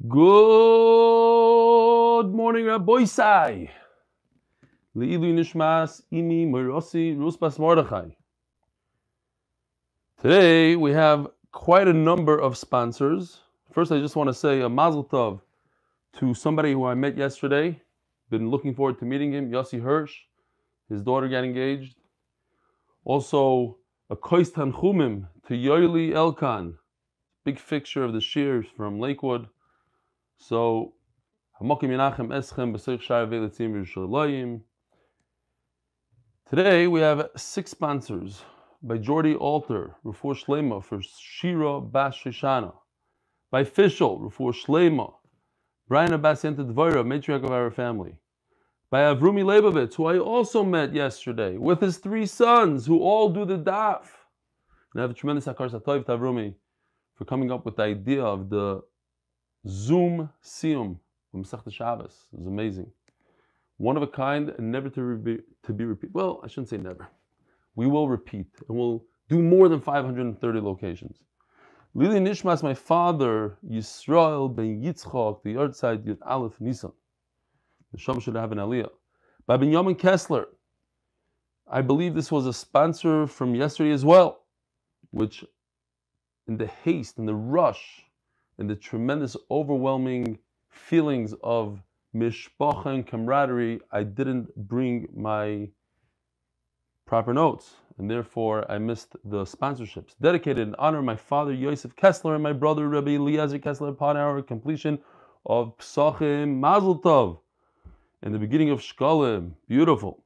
Good morning, Rabbi Sai. Leilu Nishmas, Imi Morosi, Ruspas Mordechai. Today we have quite a number of sponsors. First, I just want to say a mazel tov to somebody who I met yesterday. Been looking forward to meeting him, Yossi Hirsch. His daughter got engaged. Also, a kois tanchumim to Yoeli Elkan, big fixture of the shears from Lakewood. So, today we have 6 sponsors by Jordy Alter, Refuah shelayma for Shira bas Shosana, by Fishel, Refuah shelayma, Breinna bas Yenta Devorah, Matriarch of our family, by Avrumy Lebovitz, who I also met yesterday, with his 3 sons, who all do the daf. And I have a tremendous hakar satov to Avrumy for coming up with the idea of the Zoom Siyum from Masechta Shabbos. It was amazing. One of a kind and never to be repeated. Well, I shouldn't say never. We will repeat and we'll do more than 530 locations. Leilu Nishmas, my father, Yisroel Ben Yitzchok, the yurtzeit Yud Aleph Nissan. The Shom should have an aliyah. By Benyamin Kessler. I believe this was a sponsor from yesterday as well, which in the haste, in the rush, and the tremendous, overwhelming feelings of mishpacha and camaraderie, I didn't bring my proper notes, and therefore I missed the sponsorships. Dedicated in honor of my father, Yosef Kessler, and my brother, Rabbi Eliezer Kessler, upon our completion of Psachim, Mazel Tov, and the beginning of Shkalim. Beautiful.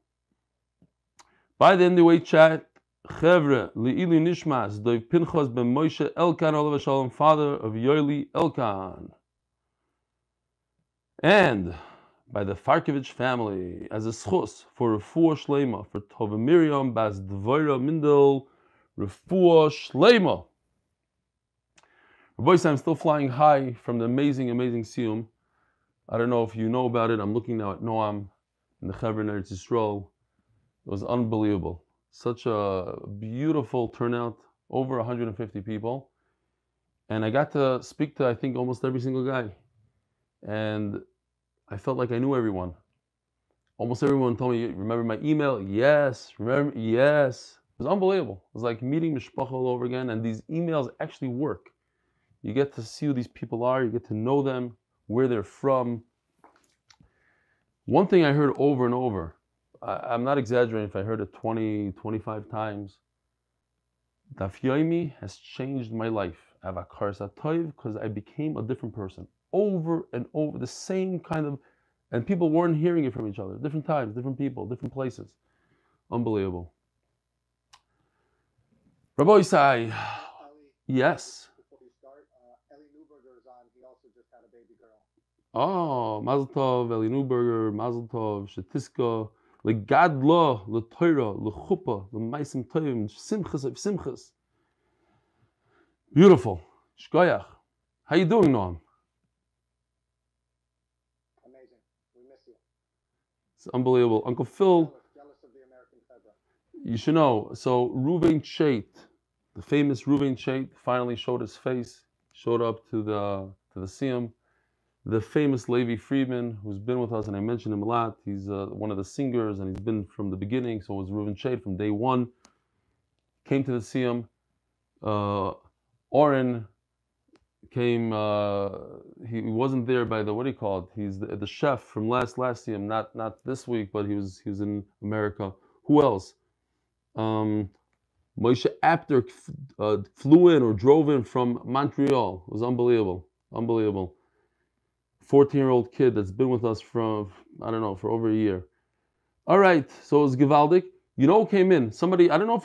By the Mdy Chat Chevrei, Leilu Nishmas, Dov Pinchas ben Moshe Elkan, Olav Shalom, father of Yoeli Elkan. And by the Farkovits Family, as a schus for Refuah shelayma for Tova Miriam bas Devorah Mindel, Refuah shelayma. Rabbi, I'm still flying high from the amazing Siyum. I don't know if you know about it. I'm looking now at Noam in the Chevron Eretz Yisrael. It was unbelievable. Such a beautiful turnout, over 150 people. And I got to speak to, I think, almost every single guy. And I felt like I knew everyone. Almost everyone told me, remember my email? Yes. Remember? Yes. It was unbelievable. It was like meeting mishpacha all over again. And these emails actually work. You get to see who these people are. You get to know them, where they're from. One thing I heard over and over, I'm not exaggerating if I heard it 20, 25 times. Daf Yomi has changed my life. I have a karsatoiv because I became a different person. Over and over, the same kind of, and people weren't hearing it from each other. Different times, different people, different places. Unbelievable. Rabbi Sai, yes. Before we start, Eli Newberger is on. He also just had a baby girl. Oh, Mazel Tov, Eli Newberger, Mazel Tov, Shetiska. Legadla, leTorah, lechuppah, lemaisim tovim, simchas of simchas. Beautiful. Shkoyach. How you doing, Noam? Amazing. We miss you. It's unbelievable. Uncle Phil, Jealous of the American Fedra. you should know. So Ruvain Chait, the famous Ruvain Chait, finally showed his face, showed up to the Siyum. The famous Levi Friedman, who's been with us, and I mentioned him a lot. He's one of the singers, and he's been from the beginning. So it was Ruvain Chait from day one. Came to the Siyum. Oren came. He wasn't there by the, what do you call it? He's the chef from last Siyum, not this week, but he was in America. Who else? Moshe Apter flew in or drove in from Montreal. It was unbelievable. 14-year-old kid that's been with us from, I don't know, for over a year. All right, so it was Givaldik. You know who came in? Somebody, I don't know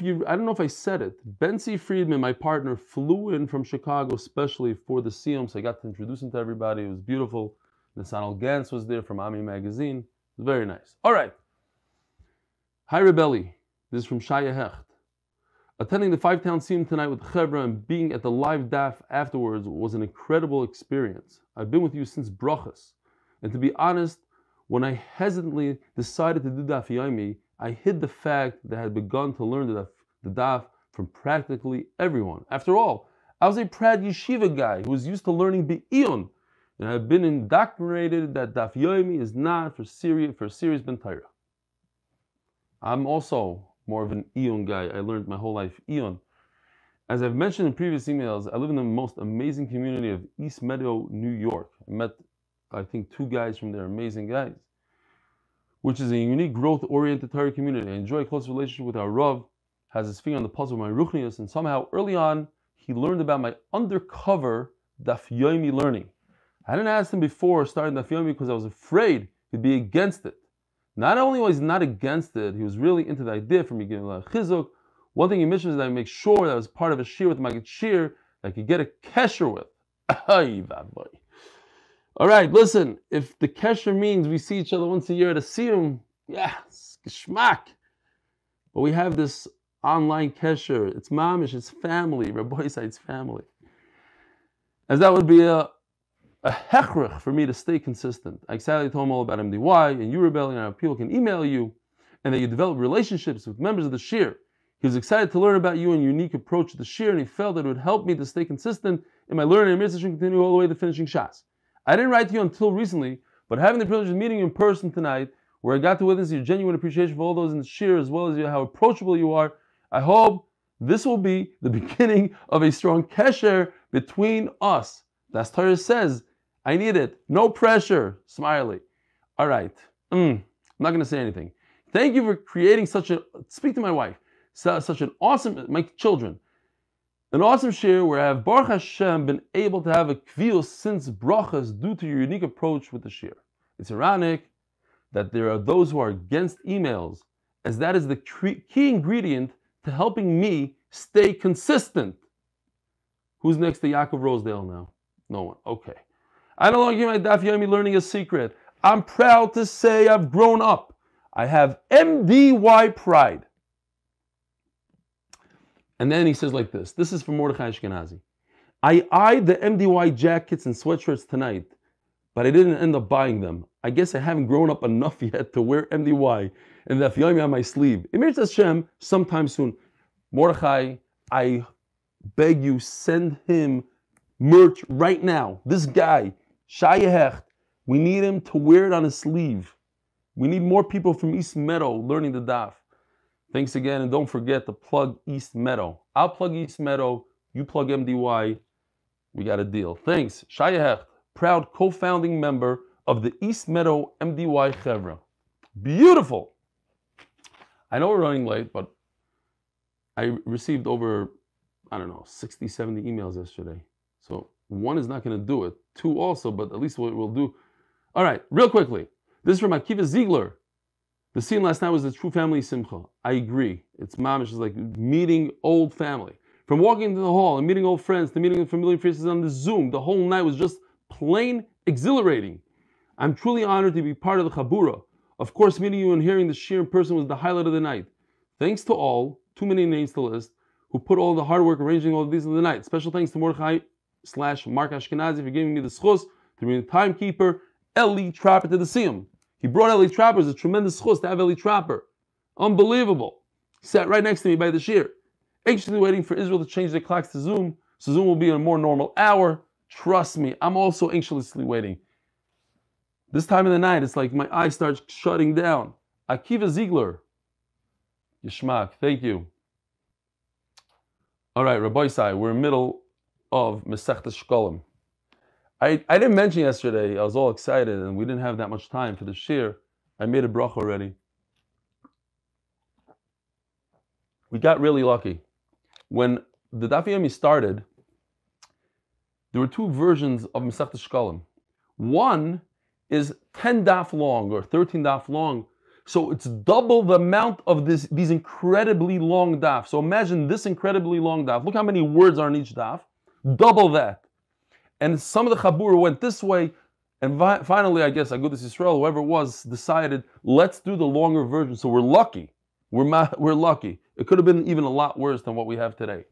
if I said it. Benzi Friedman, my partner, flew in from Chicago especially for the Siyum, so I got to introduce him to everybody. It was beautiful. Nisanal Gantz was there from Ami Magazine. It was very nice. All right. Hi, Rebelli. This is from Shaya Hecht. Attending the 5-town Siyum tonight with Chevra and being at the live daf afterwards was an incredible experience. I've been with you since Brachas. And to be honest, when I hesitantly decided to do Daf Yomi, I hid the fact that I had begun to learn the daf from practically everyone. After all, I was a proud yeshiva guy who was used to learning be'iyun and I've been indoctrinated that Daf Yomi is not for serious Ben Torah. I'm also more of an Eon guy. I learned my whole life Eon. As I've mentioned in previous emails, I live in the most amazing community of East Meadow, New York. I met, I think, 2 guys from there, amazing guys, which is a unique growth-oriented Torah community. I enjoy a close relationship with our Rav, has his finger on the pulse of my ruchnius, and somehow early on, he learned about my undercover Daf Yomi learning. I didn't ask him before starting Daf Yomi because I was afraid he'd be against it. Not only was he not against it, he was really into the idea for me giving a lot of chizuk. One thing he mentioned is that I make sure that I was part of a shir with Mdy Chat Chevrei that I could get a kesher with. All right, listen, if the kesher means we see each other once a year at a siyum, yes, geschmack. But we have this online kesher. It's mamish, it's family, Rabbi Side's family. As that would be a hechrich for me to stay consistent. I excitedly told him all about MDY and you rebelling, and how people can email you, and that you develop relationships with members of the shir. He was excited to learn about you and your unique approach to the shir, and he felt that it would help me to stay consistent in my learning and mitzvah and continue all the way to finishing Shas. I didn't write to you until recently, but having the privilege of meeting you in person tonight, where I got to witness your genuine appreciation for all those in the shir, as well as how approachable you are, I hope this will be the beginning of a strong kesher between us. That's Torah says, I need it. No pressure. Smiley. All right. I'm not going to say anything. Thank you for creating speak to my wife, such an awesome, my children, an awesome shir where I have, Baruch Hashem, been able to have a kviyus since brachas due to your unique approach with the shir. It's ironic that there are those who are against emails, as that is the key ingredient to helping me stay consistent. Who's next to Yaakov Rosedale now? No one. Okay. I no longer give my Daf Yomi learning a secret. I'm proud to say I've grown up. I have MDY pride. And then he says like this. This is from Mordechai Ashkenazi. I eyed the MDY jackets and sweatshirts tonight, but I didn't end up buying them. I guess I haven't grown up enough yet to wear MDY and Daf Yomi on my sleeve. Emir Hashem sometime soon. Mordechai, I beg you, send him merch right now. This guy, Shayehecht, we need him to wear it on his sleeve. We need more people from East Meadow learning the daf. Thanks again, and don't forget to plug East Meadow. I'll plug East Meadow, you plug MDY. We got a deal. Thanks. Shayehecht, proud co-founding member of the East Meadow MDY Chevra. Beautiful. I know we're running late, but I received over, 60, 70 emails yesterday. So 1 is not going to do it. 2 also, but at least what we'll do. All right, real quickly. This is from Akiva Ziegler. The scene last night was a true family simcha. I agree. It's mamish. It's like meeting old family. From walking into the hall and meeting old friends to meeting familiar faces on the Zoom, the whole night was just plain exhilarating. I'm truly honored to be part of the Chabura. Of course, meeting you and hearing the shir in person was the highlight of the night. Thanks to all, too many names to list, who put all the hard work arranging all of these in the night. Special thanks to Mordechai / Mark Ashkenazi for giving me the schus to be the timekeeper, Eli Trapper to the Siyum. He brought Eli Trapper as a tremendous schus to have Eli Trapper. Unbelievable. He sat right next to me by the shir, anxiously waiting for Israel to change their clocks to Zoom, so Zoom will be in a more normal hour. Trust me, I'm also anxiously waiting. This time of the night, it's like my eyes start shutting down. Akiva Ziegler. Yishmak, thank you. All right, Rabbi Sai, we're in the middle of Masechta Shkalim. I didn't mention yesterday, I was all excited and we didn't have that much time for the shir. I made a bracha already. We got really lucky. When the Daf Yomi started, there were 2 versions of Masechta Shkalim. One is 10 daf long or 13 daf long. So it's double the amount of these incredibly long daf. So imagine this incredibly long daf. Look how many words are in each daf. Double that. And some of the Chabur went this way. And finally, I guess, Agudas Yisrael, whoever it was, decided, let's do the longer version. So we're lucky. We're lucky. It could have been even a lot worse than what we have today.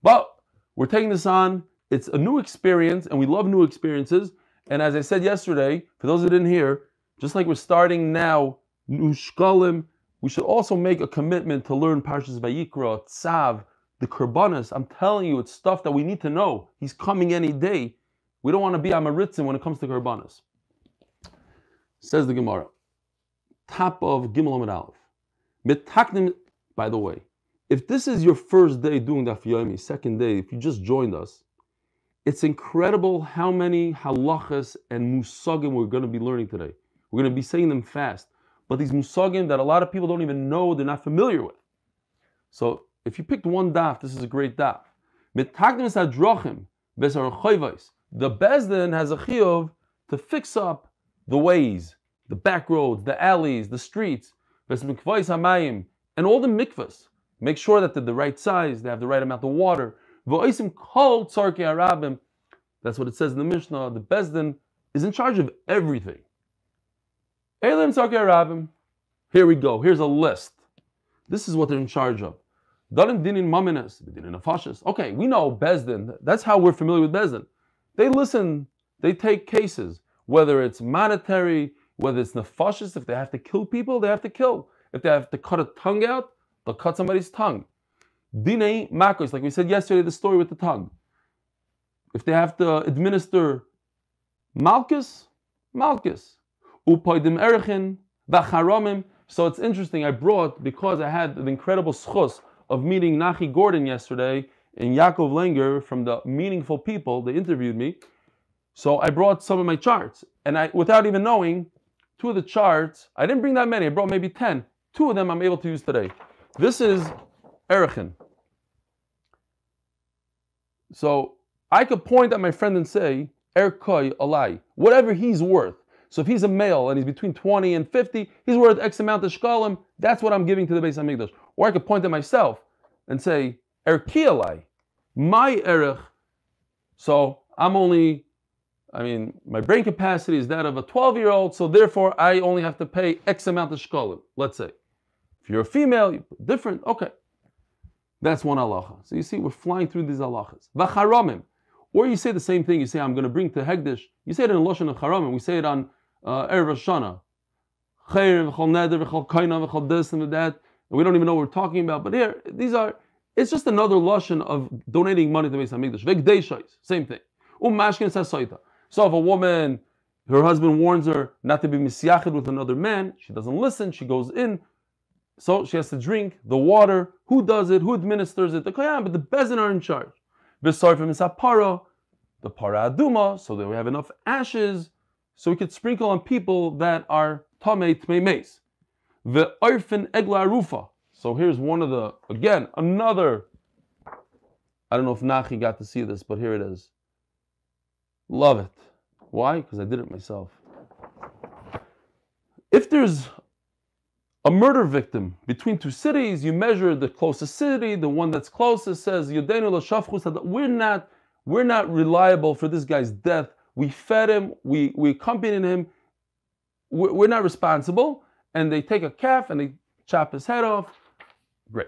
But we're taking this on. It's a new experience, and we love new experiences. And as I said yesterday, for those who didn't hear, just like we're starting now, new Shkalim, we should also make a commitment to learn Parshas Vayikra, Tzav, the Korbanos. I'm telling you, it's stuff that we need to know. He's coming any day. We don't want to be amaritzim when it comes to karbanos. Says the Gemara, top of Gimel Amud Aleph. Mitaknim, by the way, if this is your first day doing Daf Yomi, second day, if you just joined us, it's incredible how many halachas and musagim we're going to be learning today. We're going to be saying them fast. But these musagim that a lot of people don't even know, they're not familiar with. So if you picked one daf, this is a great daf. Mitaknim sadrochim besar choyvos. The Bezdin has a chiyuv to fix up the ways, the back roads, the alleys, the streets, and all the mikvahs. Make sure that they're the right size, they have the right amount of water. That's what it says in the Mishnah. The Bezdin is in charge of everything. Here we go. Here's a list. This is what they're in charge of. Okay, we know Bezdin. That's how we're familiar with Bezdin. They listen, they take cases, whether it's monetary, whether it's nefashis. If they have to kill people, they have to kill. If they have to cut a tongue out, they'll cut somebody's tongue. Dinei makos, like we said yesterday, the story with the tongue. If they have to administer malchus. Upoidim erichin, v'charomim. So it's interesting, I brought, because I had the incredible schus of meeting Nachi Gordon yesterday and Yaakov Langer from the Meaningful People, they interviewed me. So I brought some of my charts. And without even knowing, two of the charts, I didn't bring that many, I brought maybe 10. Two of them I'm able to use today. This is Erichin. So I could point at my friend and say, Erkoi alai, whatever he's worth. So if he's a male and he's between 20 and 50, he's worth X amount of Shkalim, that's what I'm giving to the Beis HaMikdash. Or I could point at myself and say, Erki alai, my Erech. So my brain capacity is that of a 12-year-old, so therefore I only have to pay X amount of Shkalim, let's say. If you're a female, different, okay. That's one halacha. So you see, we're flying through these halachas. V'charamim. Or you say the same thing, you say, I'm going to bring to Hegdish. You say it in Lashon of Charamim, we say it on Erev Shana. Chayr, v'chol neder, v'chol kaina, v'chol this and that. And we don't even know what we're talking about. But here, it's just another Lashon of donating money to Beis HaMikdash. V'gdeishais, same thing. Mashkin sasoita. So if a woman, her husband warns her not to be misyachid with another man, she doesn't listen, she goes in, so she has to drink the water. Who does it? Who administers it? The koyan, but the bezin are in charge. V'sarfim isapara, the para aduma, so that we have enough ashes, so we could sprinkle on people that are tamei tmei meis. V'orfen egla arufa. So here's one of the, again, another, I don't know if Nachi got to see this, but here it is. Love it. Why? Because I did it myself. If there's a murder victim between two cities, you measure the closest city, the one that's closest says, we're not reliable for this guy's death. We fed him, we accompanied him, we're not responsible. And they take a calf and they chop his head off. Great.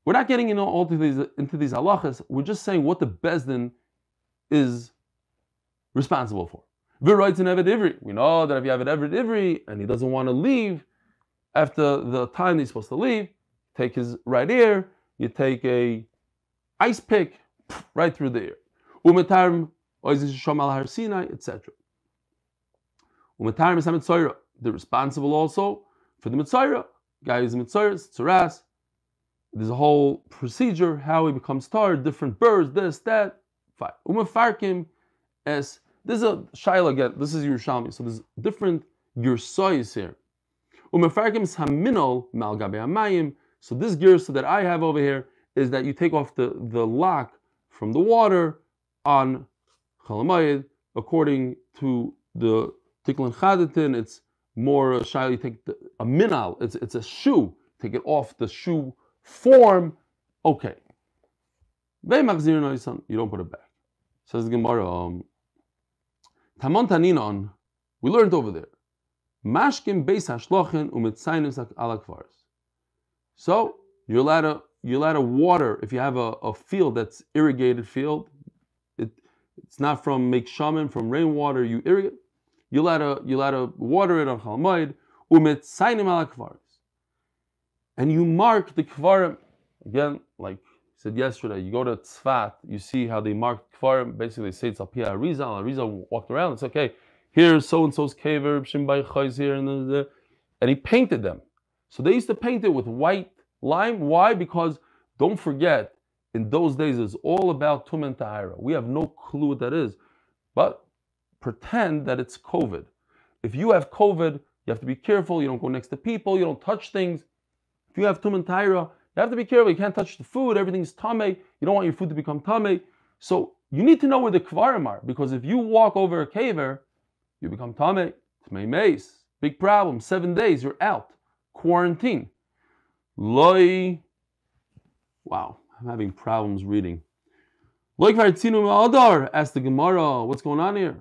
We're not getting into these halachas. We're just saying what the Bezdin is responsible for. We know that if you have an Eved Ivri and he doesn't want to leave after the time he's supposed to leave, take his right ear, you take a ice pick right through the ear. Etc. They're responsible also for the Mitzayra. Guy is Mitzayra, Tzaras. There's a whole procedure, how he becomes tar, different birds, this, that. Fine. Umefarkim es. This is a shaila again. This is Yerushalmi. So there's different yurtzeit here. Umefarkim is haminol mal gabe hamayim. So this girsa that I have over here is that you take off the lock from the water on chalamayid. According to the Tikkun Chadatin, it's more shaila. You take a minal. It's a shoe. Take it off the shoe form. Okay. You don't put it back. Says the Gemara. Tamon Taninon, we learned over there. Mashkim beis hashlochen umitzaynis ala kvaris. So you're allowed to water if you have a field that's irrigated field. It's not from make shaman, from rainwater. You irrigate. You're allowed to water it on chalmaid umitzaynim ala kvaris. And you mark the kvarim again, like He said yesterday, you go to Tzfat, you see how they mark Kfarim, basically they say it's Alpia Arizal. Arizal walked around, it's okay, here's so-and-so's kever, Shimbai Chayz here, and he painted them. So they used to paint it with white lime. Why? Because don't forget, in those days it's all about Tum and Tahira. We have no clue what that is. But pretend that it's COVID. If you have COVID, you have to be careful, you don't go next to people, you don't touch things. If you have Tum and Tahira, you have to be careful, you can't touch the food, everything's tamei, you don't want your food to become tamei. So you need to know where the kvarim are, because if you walk over a caver, you become tamei, tmei meis, big problem, 7 days, you're out, quarantine. Loi, wow, I'm having problems reading. Loi kvartzinu ma'adar, asked the Gemara, what's going on here?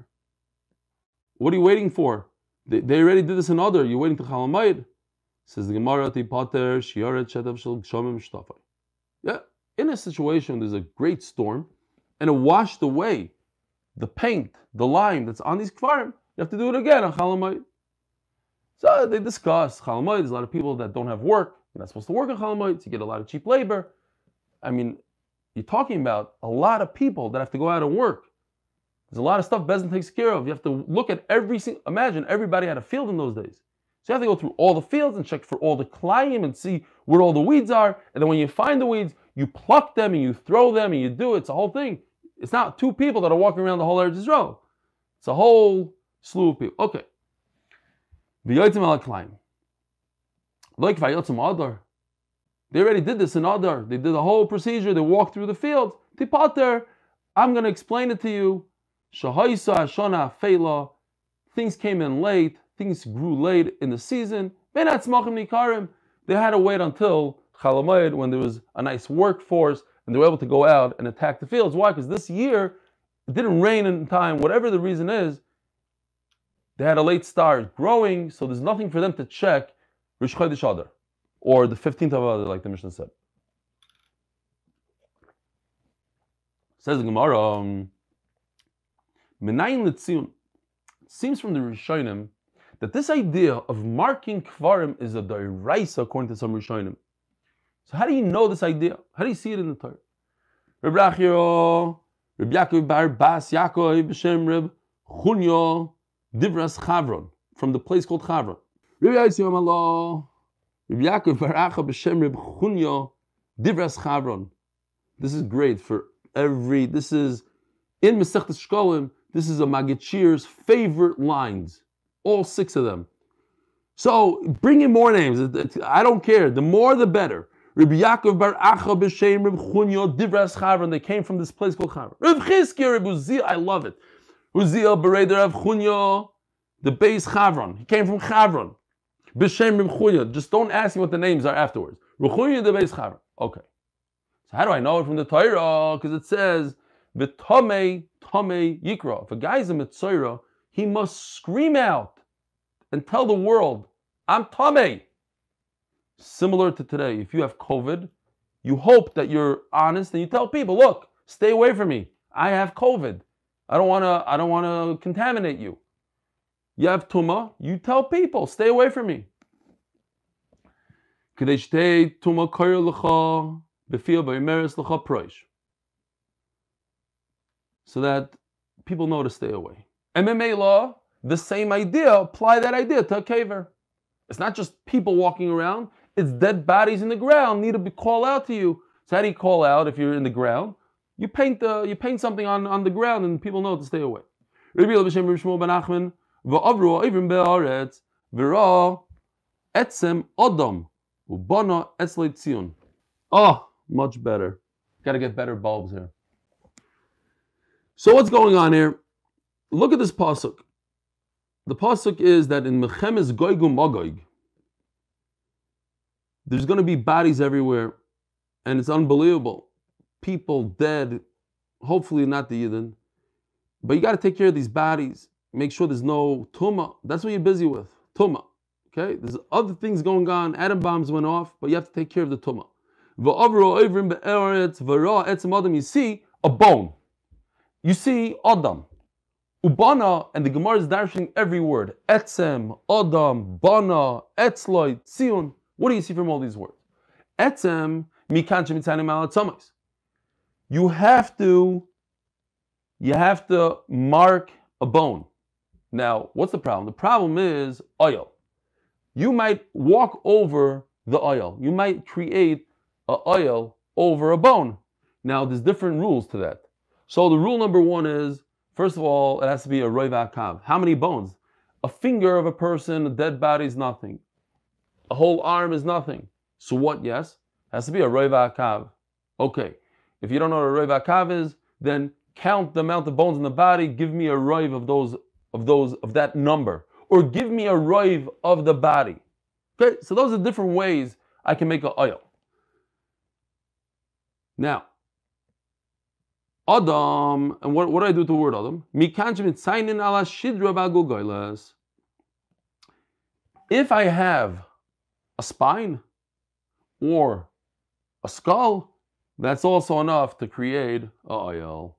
What are you waiting for? They already did this in Adar, you're waiting to Chalamayid? Says the Gemara, yeah, in a situation there's a great storm and it washed away the paint, the lime that's on these kfarim, you have to do it again on Chalamayid. So they discuss Chalamayid. There's a lot of people that don't have work, you're not supposed to work on Chalamayid, so you get a lot of cheap labor. I mean, you're talking about a lot of people that have to go out and work. There's a lot of stuff Bezin takes care of. You have to look at every single, imagine everybody had a field in those days. So you have to go through all the fields and check for all the klayim and see where all the weeds are. And then when you find the weeds, you pluck them and you throw them and you do it. It's a whole thing. It's not 2 people that are walking around the whole Eretz Yisrael. It's a whole slew of people. Okay. They already did this in Adar. They did the whole procedure. They walked through the field. Tipater, I'm going to explain it to you. Things came in late. Things grew late in the season. They had to wait until Chalamayid when there was a nice workforce and they were able to go out and attack the fields. Why? Because this year it didn't rain in time. Whatever the reason is, they had a late start growing, so there's nothing for them to check Rish Chodesh Adar or the 15th of Adar, like the Mishnah said. Says the Gemara, Menayin L'Tzion. It seems from the Rishonim that this idea of marking kvarim is a d'oraisa according to some Rishonim. So how do you know this idea? How do you see it in the Torah? Reb Rachio, Reb Yaakov bar Bas Yaakov b'shem Reb Chunyo Divras Chavron, from the place called Chavron. Reb Yaakov bar Acha b'shem Reb Chunyo Divras Chavron. This is great for every, this is in Masechtas Shkalim, this is a Magachir's favorite lines. All 6 of them. So bring in more names. I don't care. The more the better. Rabbi Yaakov bar Acha b'shem Reb Chunyo Divras Chavron. They came from this place called Chavron. Reb Chizkiya, Reb Uziel, I love it. Uziel b'reder Reb Chunyo, the base Chavron. He came from Chavron. B'shem Reb Chunyo. Just don't ask me what the names are afterwards. Reb Chunyo, the base Chavron. Okay. So how do I know it from the Torah? Because it says, V'tomei tomei yikra. If a guy's a Mitzorah, he must scream out and tell the world, I'm tamei. Similar to today, if you have COVID, you hope that you're honest and you tell people, look, stay away from me. I have COVID. I don't want to contaminate you. You have tuma, you tell people, stay away from me. So that people know to stay away. MMA law, the same idea, apply that idea to a caver. It's not just people walking around, it's dead bodies in the ground need to be called out to you. So how do you call out if you're in the ground? You paint something on the ground and people know to stay away. Oh, much better. Got to get better bulbs here. So what's going on here? Look at this pasuk. The pasuk is that in Mechemes Goig u'Magog, there's going to be bodies everywhere, and it's unbelievable. People dead, hopefully not the Yidden, but you got to take care of these bodies. Make sure there's no tumah. That's what you're busy with, tumah. Okay, there's other things going on. Atom bombs went off, but you have to take care of the tumah. You see a bone. You see Adam. Ubana, and the Gemara is darshing every word. Etzem, Adam, Bana, Etzloi, Tzion. What do you see from all these words? Etzem, mikan shemitzanim al atzamis. you have to mark a bone. Now, what's the problem? The problem is oil. You might walk over the oil. You might create an oil over a bone. Now, there's different rules to that. So the rule number one is, first of all, it has to be a roiv akav. How many bones? A finger of a person, a dead body is nothing. A whole arm is nothing. So what? Yes, it has to be a roiv akav. Okay, if you don't know what a roiv akav is, then count the amount of bones in the body. Give me a roiv of that number, or give me a roiv of the body. Okay, so those are different ways I can make an oil. Now, Adam, and what do I do to the word Adam? If I have a spine or a skull, that's also enough to create an oil.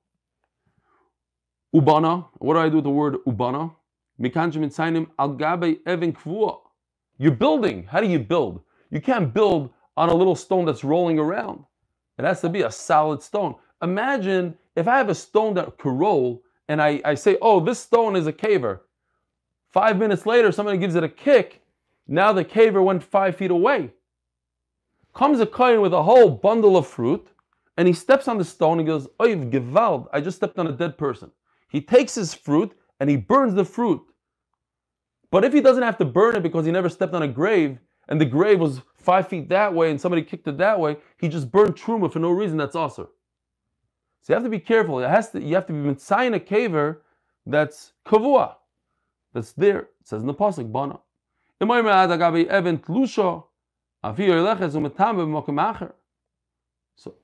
Ubana, what do I do with the word ubana? You're building. How do you build? You can't build on a little stone that's rolling around. It has to be a solid stone. Imagine if I have a stone that could roll and I say, oh, this stone is a caver. 5 minutes later, somebody gives it a kick. Now the caver went 5 feet away. Comes a kohen with a whole bundle of fruit and he steps on the stone and goes, oiv gewalt, I just stepped on a dead person. He takes his fruit and he burns the fruit. But if he doesn't have to burn it because he never stepped on a grave and the grave was 5 feet that way and somebody kicked it that way, he just burned truma for no reason, that's asur. So you have to be careful. You have to be mitzayin a caver that's kavua, that's there. It says in the pasuk, bana. So,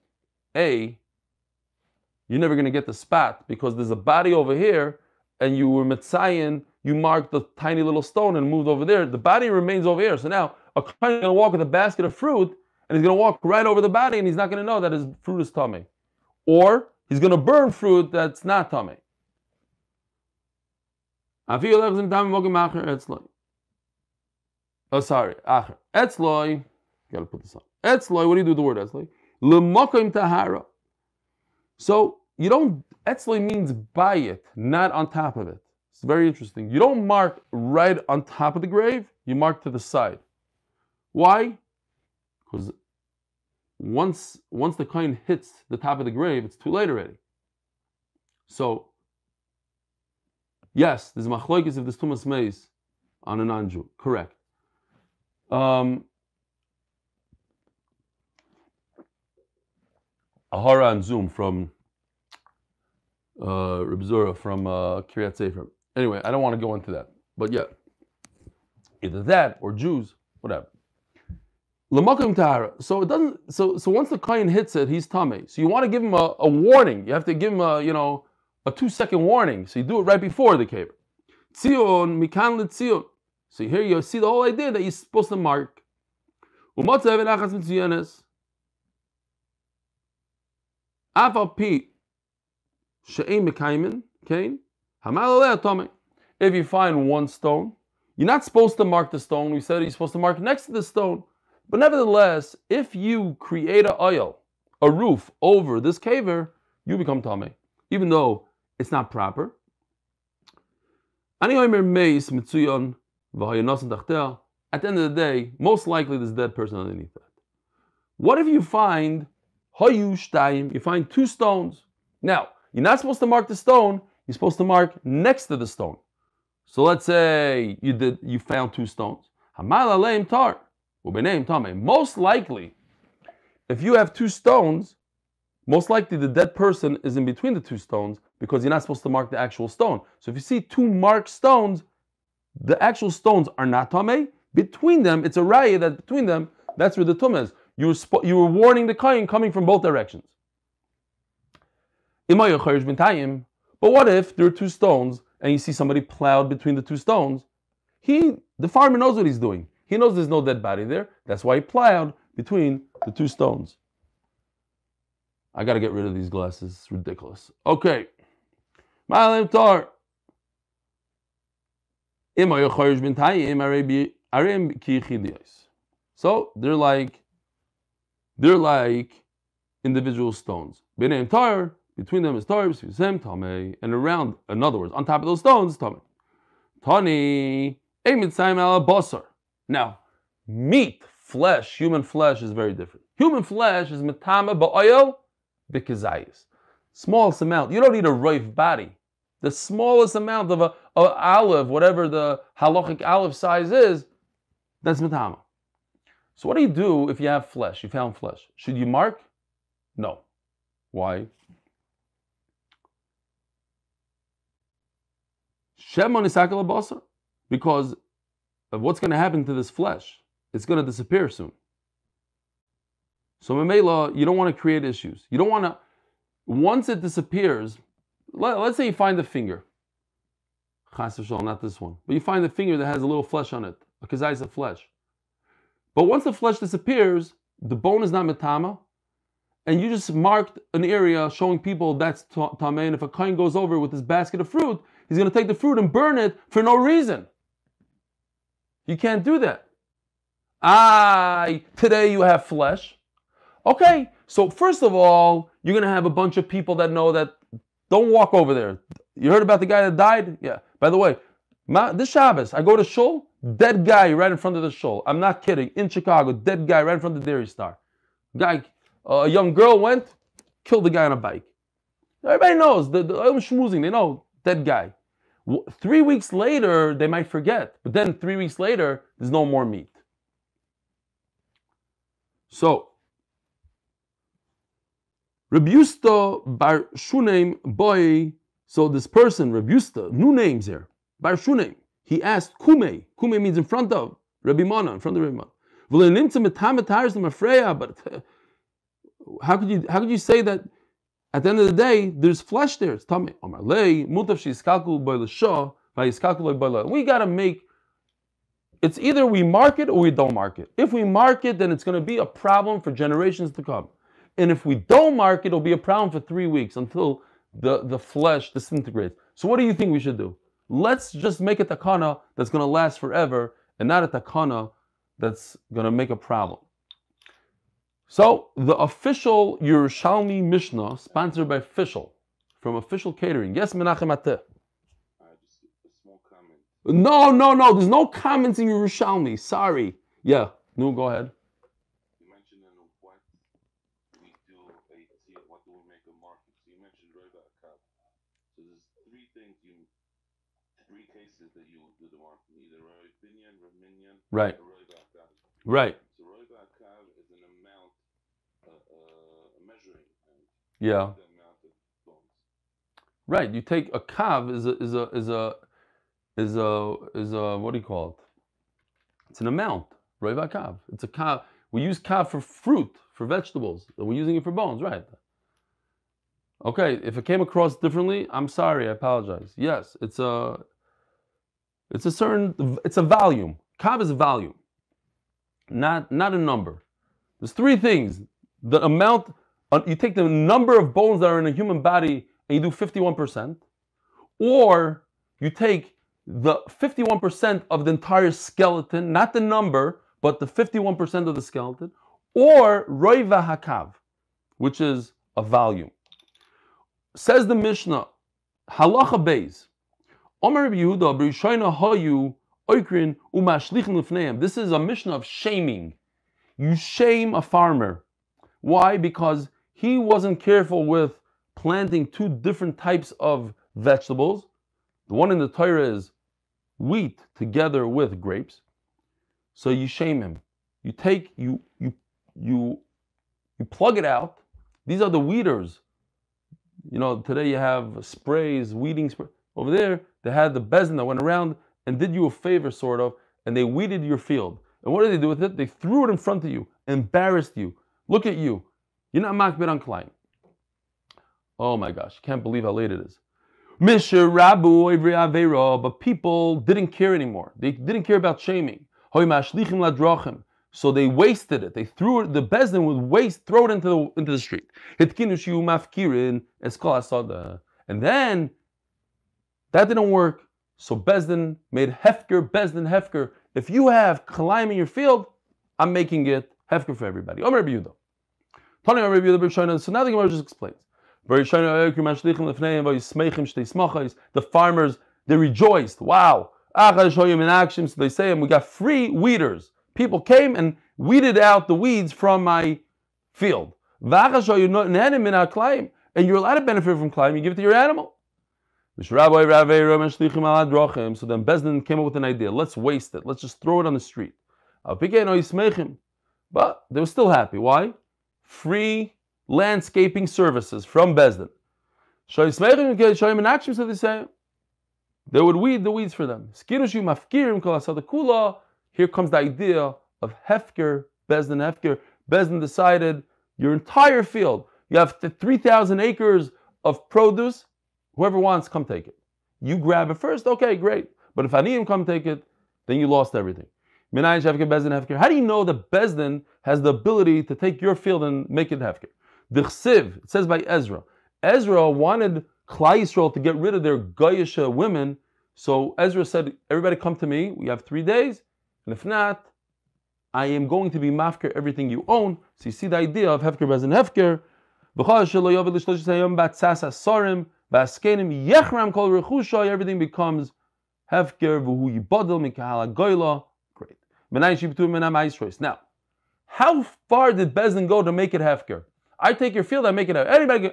you're never going to get the spot because there's a body over here and you were mitzayin, you marked the tiny little stone and moved over there. The body remains over here. So now a kohen is going to walk with a basket of fruit and he's going to walk right over the body and he's not going to know that his fruit is tummy. Or he's going to burn fruit that's not tummy. Oh, sorry. Acher. Etzloi. Gotta put this on. Etzloi, what do you do with the word etzloi? L'mokim tahara. So, you don't, etzloi means by it, not on top of it. It's very interesting. You don't mark right on top of the grave, you mark to the side. Why? Because once the coin hits the top of the grave, it's too late already. So, yes, there's machlokes if there's tumas meis on a non-Jew. Correct. Ahara on Zoom from Rabbi Zura from Kiryat Sefer. Anyway, I don't want to go into that. But yeah, either that or Jews, whatever. L'makom tahara. So it doesn't. So once the kohen hits it, he's tamei. So you want to give him a warning. You have to give him a 2-second warning. So you do it right before the kaver. Tzion mikan letzion. So here you see the whole idea that you're supposed to mark. Umatzav achas mitziyanes. Afal pi she'ein mekaymin kain hamal aleh tamei. If you find one stone, you're not supposed to mark the stone. We said you're supposed to mark next to the stone. But nevertheless, if you create a oil, a roof over this caver, you become tamei, even though it's not proper. At the end of the day, most likely there's a dead person underneath that. What if you find you find 2 stones? Now, you're not supposed to mark the stone, you're supposed to mark next to the stone. So let's say you found 2 stones. Most likely, if you have 2 stones, most likely the dead person is in between the 2 stones because you're not supposed to mark the actual stone. So if you see 2 marked stones, the actual stones are not tamei. Between them, it's a raya that between them, that's where the tumah is. You were warning the kohen coming from both directions. But what if there are 2 stones and you see somebody plowed between the 2 stones? The farmer knows what he's doing. He knows there's no dead body there. That's why he plowed between the 2 stones. I got to get rid of these glasses. It's ridiculous. Okay. So they're like individual stones. Between them is tar, and around, in other words, on top of those stones, tamei. Tani, now, meat, flesh, human flesh is very different. Human flesh is metame ba'oil b'kezayis. Smallest amount. You don't need a roif body. The smallest amount of a olive, whatever the halachic olive size is, that's metame. So what do you do if you have flesh? You found flesh. Should you mark? No. Why? Because of what's going to happen to this flesh. It's going to disappear soon. So Mamela, you don't want to create issues. You don't want to, once it disappears, let's say you find a finger. Chas v'shalom, not this one. But you find a finger that has a little flesh on it. A kazais of flesh. But once the flesh disappears, the bone is not metama, and you just marked an area showing people that's tamei, and if a kohen goes over with his basket of fruit, he's going to take the fruit and burn it for no reason. You can't do that. Today you have flesh. Okay, so first of all, you're going to have a bunch of people that know that don't walk over there. You heard about the guy that died? Yeah. By the way, this Shabbos, I go to shul, dead guy right in front of the shul. I'm not kidding. In Chicago, dead guy right in front of the Dairy Star. Guy, a young girl went, killed the guy on a bike. Everybody knows. The Shmoozing, they know, dead guy. 3 weeks later, they might forget. But then 3 weeks later, there's no more meat. So, Rebusta bar Shunem boy. So this person, Rebusta, new names here. Bar Shunem. He asked Kume. Kume means in front of Rabbi Mana, in front of Rabbi Mana. But how could you say that at the end of the day there's flesh there? It's tummy. We gotta make. It's either we mark it or we don't mark it. If we mark it, then it's going to be a problem for generations to come. And if we don't mark it, it'll be a problem for 3 weeks until the flesh disintegrates. So what do you think we should do? Let's just make a takana that's going to last forever and not a takana that's going to make a problem. So the official Yerushalmi Mishnah, sponsored by Fishel, from Official Catering. Yes, Menachem Ateh. Just a small comment. No. There's no comments in Yerushalmi. Sorry. Yeah. No, go ahead. You mentioned in what we do, what do we make a market? So you mentioned Reva Akav. So there's three cases that you do the market. Either Binyan, Raminian, right. or Reva Akav. Right. So Reva Akav is an amount, a measuring. Yeah. The amount of bones. Right. You take a kav is a what do you call it? It's an amount. Reva kav. It's a kav. We use kav for fruit, for vegetables. We're using it for bones, right? Okay. If it came across differently, I'm sorry. I apologize. Yes, it's a volume. Kav is a volume, not a number. There's three things. The amount. You take the number of bones that are in a human body and you do 51%, or you take the 51% of the entire skeleton, not the number, but the 51% of the skeleton, or roiva hakav, which is a volume. Says the Mishnah, halacha beis, Omer Rabbi Yehuda, b'rishoina hayu oikrin umashlichin lifneim. This is a Mishnah of shaming. You shame a farmer. Why? Because he wasn't careful with planting two different types of vegetables. The one in the Torah is wheat together with grapes. So you shame him. You plug it out. These are the weeders. You know, today you have sprays, weeding spray. Over there, they had the bezin that went around and did you a favor, sort of, and they weeded your field. And what did they do with it? They threw it in front of you, embarrassed you. Look at you. You're not makbid on Klein. Oh my gosh, can't believe how late it is. But people didn't care anymore. They didn't care about shaming. So they wasted it. They threw it, the bezdin would throw it into the street. And then, that didn't work. So bezdin made hefker. If you have kalaim in your field, I'm making it hefker for everybody. Omer Rabbi Yehuda. So now the Gemara just explains. The farmers, they rejoiced. Wow. So they say, we got free weeders. People came and weeded out the weeds from my field. And you're allowed to benefit from Klaim, you give it to your animal. So then Bezdin came up with an idea. Let's waste it. Let's just throw it on the street. But they were still happy. Why? Free landscaping services from Bezdin. So they say they would weed the weeds for them. Here comes the idea of Hefker, Bezdin Hefker. Bezdin decided your entire field, you have 3,000 acres of produce, whoever wants, come take it. You grab it first, okay, great. But if Aniyim come take it, then you lost everything. How do you know that Bezdin has the ability to take your field and make it Hefker? The Chsiv, it says by Ezra. Ezra wanted Klai Yisrael to get rid of their Goyish women, so Ezra said, everybody come to me, we have 3 days, and if not, I am going to be mafker everything you own. So you see the idea of Hefker Bezdin Hefker. Everything becomes Hefker. Great. Now, how far did Bezdin go to make it Hefker? I take your field, I make it Hefker. Anybody?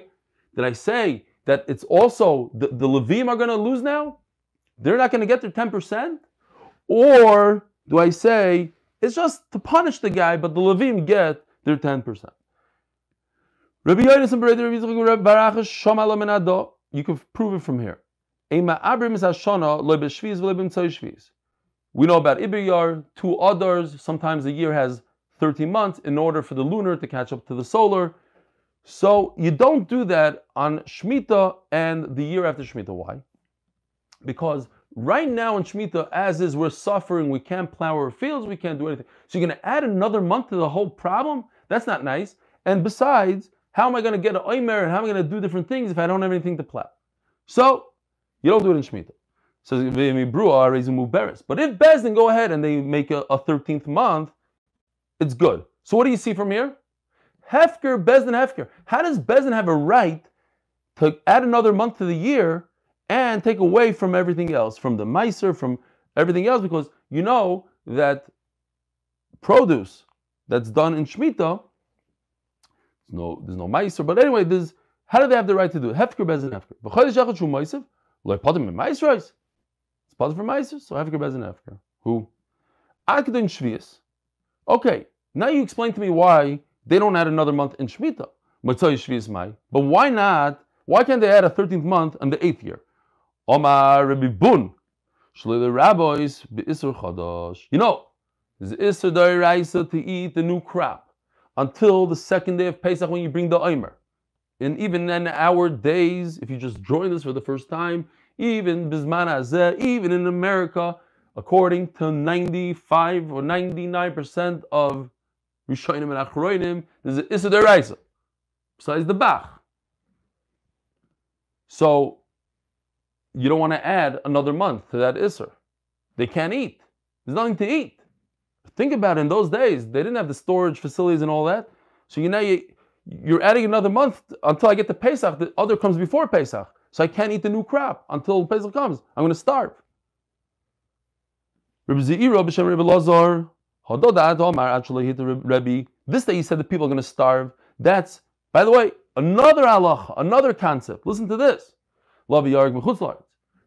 Did I say that it's also the Levim are going to lose now? They're not going to get their 10%? Or do I say it's just to punish the guy, but the Levim get their 10%? You can prove it from here. We know about Ibiyar, 2 others. Sometimes a year has 13 months in order for the lunar to catch up to the solar. So you don't do that on Shemitah and the year after Shemitah. Why? Because right now in Shemitah, as is, we're suffering. We can't plow our fields. We can't do anything. So you're going to add another month to the whole problem? That's not nice. And besides, how am I going to get an oimer and how am I going to do different things if I don't have anything to plow? So you don't do it in Shemitah. So but if Bezdin go ahead and they make a 13th month, it's good. So what do you see from here? Hefker, Bezdin, Hefker. How does Bezdin have a right to add another month to the year and take away from everything else, from the meiser, from everything else? Because you know that produce that's done in Shemitah, there's no meiser. But anyway, how do they have the right to do it? Hefker, Bezdin, Hefker. It's part for meiser, so Hefker, Bezdin, Hefker. Who? Akdin Shvius. Okay, now you explain to me why they don't add another month in Shemitah. But why not? Why can't they add a 13th month on the 8th year? Omar Rabbi Bun. The rabbis be'isur chadash. You know, there's isur d'oraisa to eat the new crop until the 2nd day of Pesach when you bring the omer. And even in our days, if you just join us for the first time, even bizman hazeh, even in America, according to 95 or 99% of Rishonim and Achronim, there's an Issa Deraisa, besides the Bach. So, you don't want to add another month to that Isser. They can't eat. There's nothing to eat. Think about it, in those days, they didn't have the storage facilities and all that. So you're adding another month until I get to Pesach. The other comes before Pesach. So I can't eat the new crop until Pesach comes. I'm going to starve. Rabbi Zeira, B'Shem Rabbi Eliezer, this that you said the people are going to starve, that's, by the way, another halacha, another concept. Listen to this.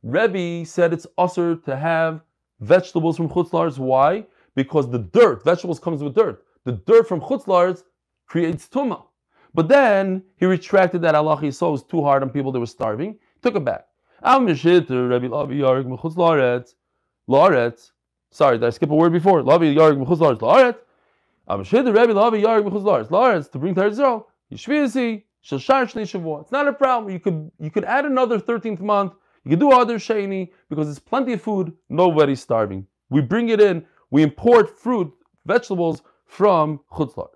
Rebbe said it's usher to have vegetables from chutzlars. Why? Because the dirt, vegetables comes with dirt. The dirt from chutzlars creates tumah. But then he retracted that halacha. He saw it was too hard on people that were starving. Took it back. Sorry, did I skip a word before? To bring to Israel. It's not a problem. You could add another 13th month. You could do other sheni because there's plenty of food. Nobody's starving. We bring it in. We import fruit, vegetables from chutzlar.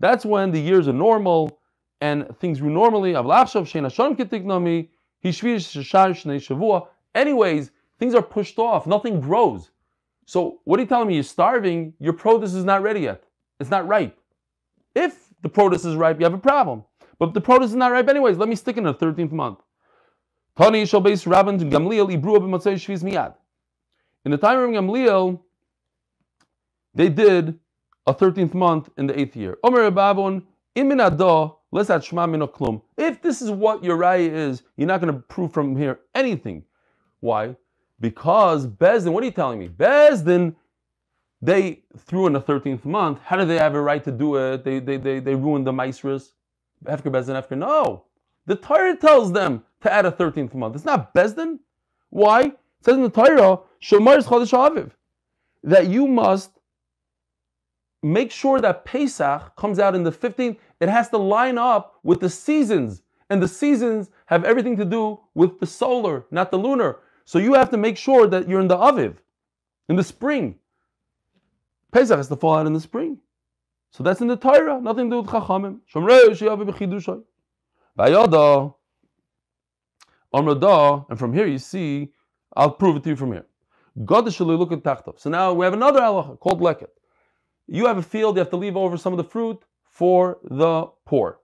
That's when the years are normal and things grew normally. Anyways, things are pushed off. Nothing grows. So what are you telling me? You're starving, your produce is not ready yet. It's not ripe. If the produce is ripe, you have a problem. But if the produce is not ripe anyways, let me stick in the 13th month. In the time of Gamliel, they did a 13th month in the 8th year. If this is what your raya is, you're not going to prove from here anything. Why? Because Bezdin, what are you telling me? Bezdin, they threw in the 13th month. How do they have a right to do it? They ruined the maisris. Hefker Bezdin, Hefker. No. The Torah tells them to add a 13th month. It's not Bezdin. Why? It says in the Torah, Shomar Chodesh Aviv, that you must make sure that Pesach comes out in the 15th. It has to line up with the seasons. And the seasons have everything to do with the solar, not the lunar. So you have to make sure that you're in the Aviv, in the spring. Pesach has to fall out in the spring. So that's in the Torah, nothing to do with Chachamim. And from here you see, I'll prove it to you from here. So now we have another halacha called leket. You have a field, you have to leave over some of the fruit for the poor.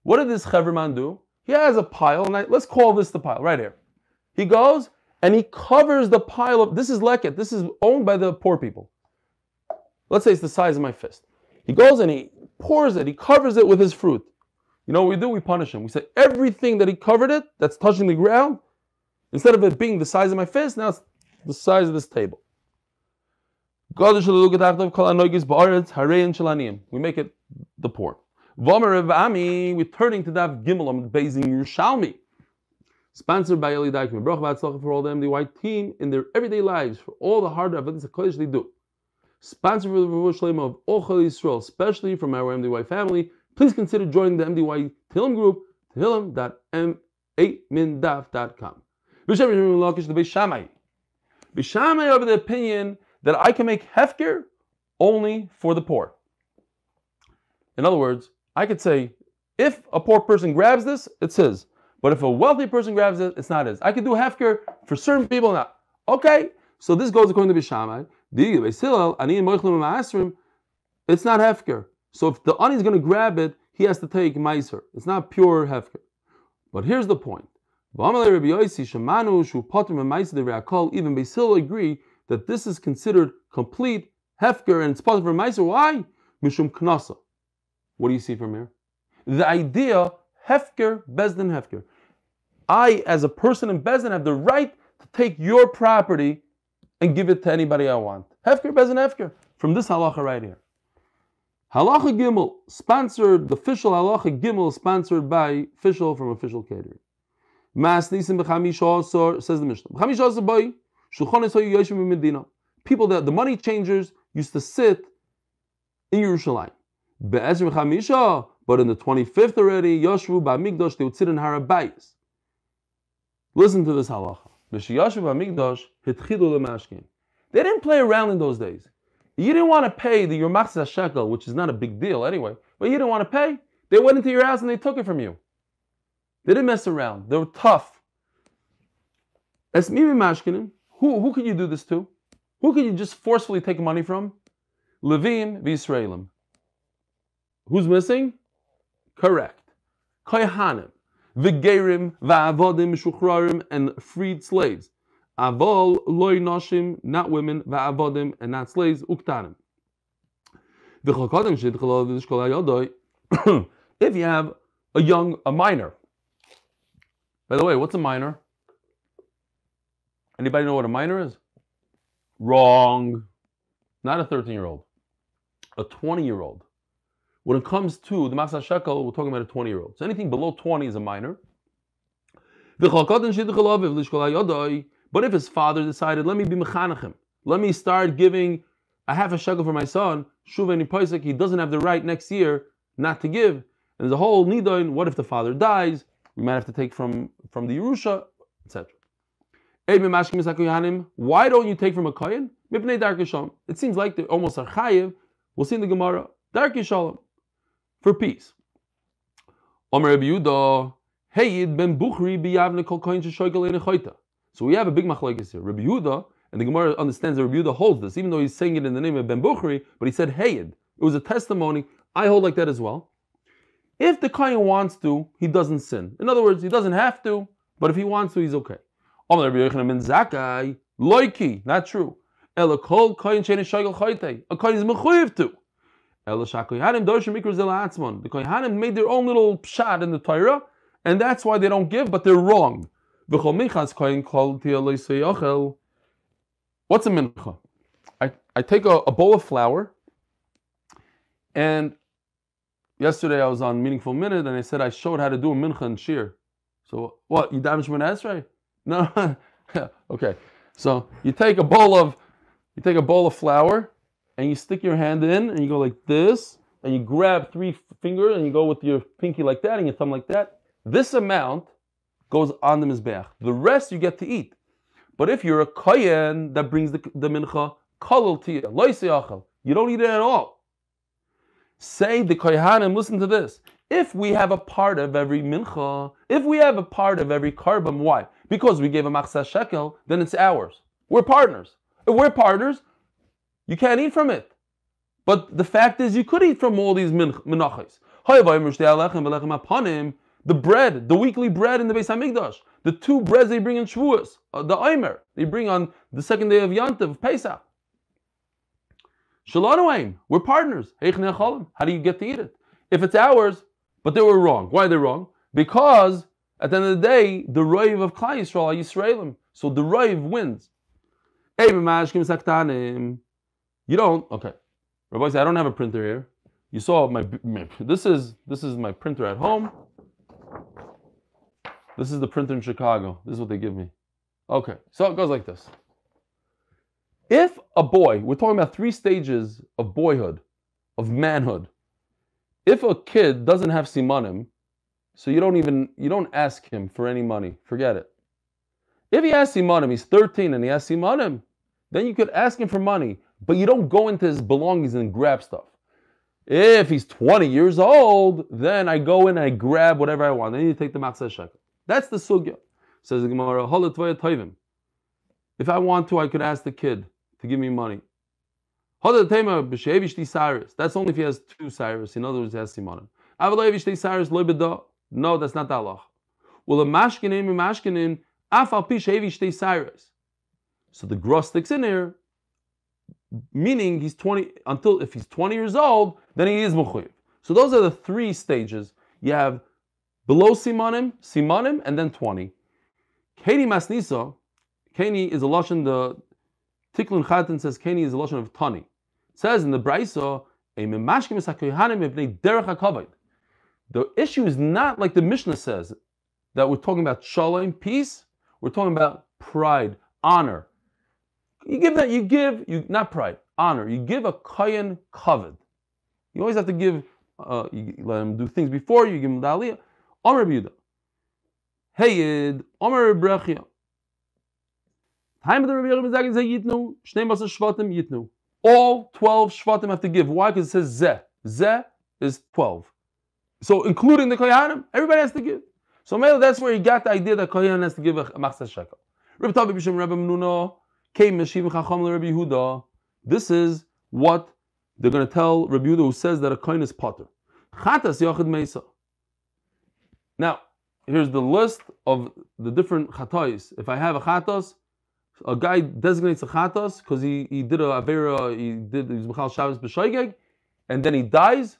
What did this Cheverman do? He has a pile, and let's call this the pile, right here. He goes and he covers the pile of, this is leket, this is owned by the poor people. Let's say it's the size of my fist. He goes and he pours it, he covers it with his fruit. You know what we do? We punish him. We say everything that he covered it, that's touching the ground, instead of it being the size of my fist, now it's the size of this table. We make it the poor. We're turning to Daf Gimel Amud Beis in Yerushalmi. Sponsored by Eli Stefansky. For all the MDY team in their everyday lives, for all the hard Avrumy they do. Sponsored for the Refuah shelayma of all Yisroel, especially from our MDY family. Please consider joining the MDY Tehillim group, tehillim.mindaf.com. Bishamai are of the opinion that I can make hefker only for the poor. In other words, I could say, if a poor person grabs this, it's his. But if a wealthy person grabs it, it's not his. I could do hefker for certain people now. Okay, so this goes according to Bishamai. It's not hefker. So if the ani is going to grab it, he has to take meiser. It's not pure hefker. But here's the point. Even Beis Hillel agree that this is considered complete hefker and it's part of meiser. Why? Mishum knasa. What do you see from here? The idea, hefker, bezdin hefker. I, as a person in bezdin, have the right to take your property and give it to anybody I want. Hefker, bezdin hefker. From this halacha right here. Halacha Gimel, sponsored, the Fishel Halacha Gimel, sponsored by Fishel from Official Catering. Mas Nisim b'chamisha asar, says the Mishnah. B'chamisha asar b'y, shulchanes hayu yoshim b'medina. People that, the money changers, used to sit in Yerushalayim. Be'ezrim b'chamisha, but in the 25th already, Yoshvu b'amigdosh, they would sit in Harabayis. Listen to this halacha. B'sheyashvu b'amigdosh, hitchidu l'mashkin. They didn't play around in those days. You didn't want to pay the yurtzeit shekel, which is not a big deal anyway, but you didn't want to pay. They went into your house and they took it from you. They didn't mess around. They were tough. As mimi mashkinim, who could you do this to? Who could you just forcefully take money from? Levim v'Yisraelim. Who's missing? Correct. Kohanim, v'gerim, v'avodim, mishuchrarim, and freed slaves. Avol loy nashim, not women, va'avodim, and not slaves, uktanim. If you have a minor. By the way, what's a minor? Anybody know what a minor is? Wrong. Not a 13-year-old. A 20-year-old. When it comes to the Masa Shekel, we're talking about a 20-year-old. So anything below 20 is a minor. But if his father decided, let me be mechanachim, let me start giving a half a shekel for my son, shuveni paisek, he doesn't have the right next year not to give. And there's a whole nidoin, what if the father dies? We might have to take from the Yerusha, etc. Why don't you take from a kohen? It seems like they're almost a chayiv. We'll see in the Gemara. Darkei shalom. For peace. Omer Rabbi Yehuda, Heyid ben Buchri biyavne kol kohen sheshoigel ein choita. So we have a big machlokes here. Rabbi Yehuda And the Gemara understands that Rabbi Yehuda holds this, even though he's saying it in the name of Ben Bukhari, but he said Hayed. It was a testimony. I hold like that as well. If the Kohen wants to, he doesn't sin. In other words, he doesn't have to, but if he wants to, he's okay. Loiki, not true. A Kohen is mechuyev to. The Kohanim made their own little pshat in the Torah, and that's why they don't give, but they're wrong. What's a mincha? I take a bowl of flour, and yesterday I was on Meaningful Minute, and I said I showed how to do a mincha and shir. So what? You daven Shemona Esrei? No. Okay. So you take a bowl of flour, and you stick your hand in, and you go like this, and you grab 3 fingers, and you go with your pinky like that, and your thumb like that. This amount goes on the mizbeach. The rest you get to eat. But if you're a kohen that brings the mincha, kolol tiyah, lo yisayachal, you don't eat it at all. Say the kohanim, listen to this. If we have a part of every mincha, if we have a part of every karbam, why? Because we gave a machzah shekel, then it's ours. We're partners. If we're partners, you can't eat from it. But the fact is, you could eat from all these menachos. The bread, the weekly bread in the Beis HaMikdash, the 2 breads they bring in Shmooze, the Omer, they bring on the second day of Yenta, of Pesach. Shalom, we're partners. How do you get to eat it? If it's ours, but they were wrong. Why are they wrong? Because at the end of the day, the Refuah of Klal Yisrael are Yisraelim. So the Refuah wins. You don't, okay. Rabbi said, I don't have a printer here. You saw this is my printer at home. This is the printer in Chicago. This is what they give me. Okay, so it goes like this. If a boy, we're talking about 3 stages of boyhood, of manhood. If a kid doesn't have simanim, so you don't ask him for any money. Forget it. If he has simanim, he's 13 and he has simanim, then you could ask him for money, but you don't go into his belongings and grab stuff. If he's 20 years old, then I go in and I grab whatever I want. Then you take the machzah shekel. That's the sugya. Says the Gemara, if I want to, I could ask the kid to give me money. That's only if he has 2 cyrus. In other words, he has simanim. No, that's not the halach. Well, so the gross sticks in there, meaning he's 20, if he's 20 years old, then he is mechuyev. So those are the 3 stages. You have below simanim, and then 20. Keni masnisa, Keni is a lashon, the Tiklun Chatan says Keni is a lashon of tani. It says in the Braisa, the issue is not like the Mishnah says, that we're talking about shalom, peace. We're talking about pride, honor. Not pride, honor. You give a kohen kavod. You always have to give, you let him do things before you, give him the aliyah. Omer Yehuda. Heyid, Omer Brechia. Time of the Rabbi Eliezer say yitnu, shnei masar shvatim yitnu. All 12 shvatim have to give. Why? Because it says zeh. Zeh is 12. So including the kohanim, everybody has to give. So maybe that's where he got the idea that kohen has to give a machzah shekel. Rabbi Tavi b'shem Rabbi Menuna came meshivim chacham le Rabbi Yehuda. This is what they're going to tell Rabbi Yehuda, who says that a kohen is potter. Chatas yachid meisa. Now, here's the list of the different chatos. If I have a chatos, a guy designates a chatos because he did a avera, he's mechal Shabbos b'shoigeg, and then he dies,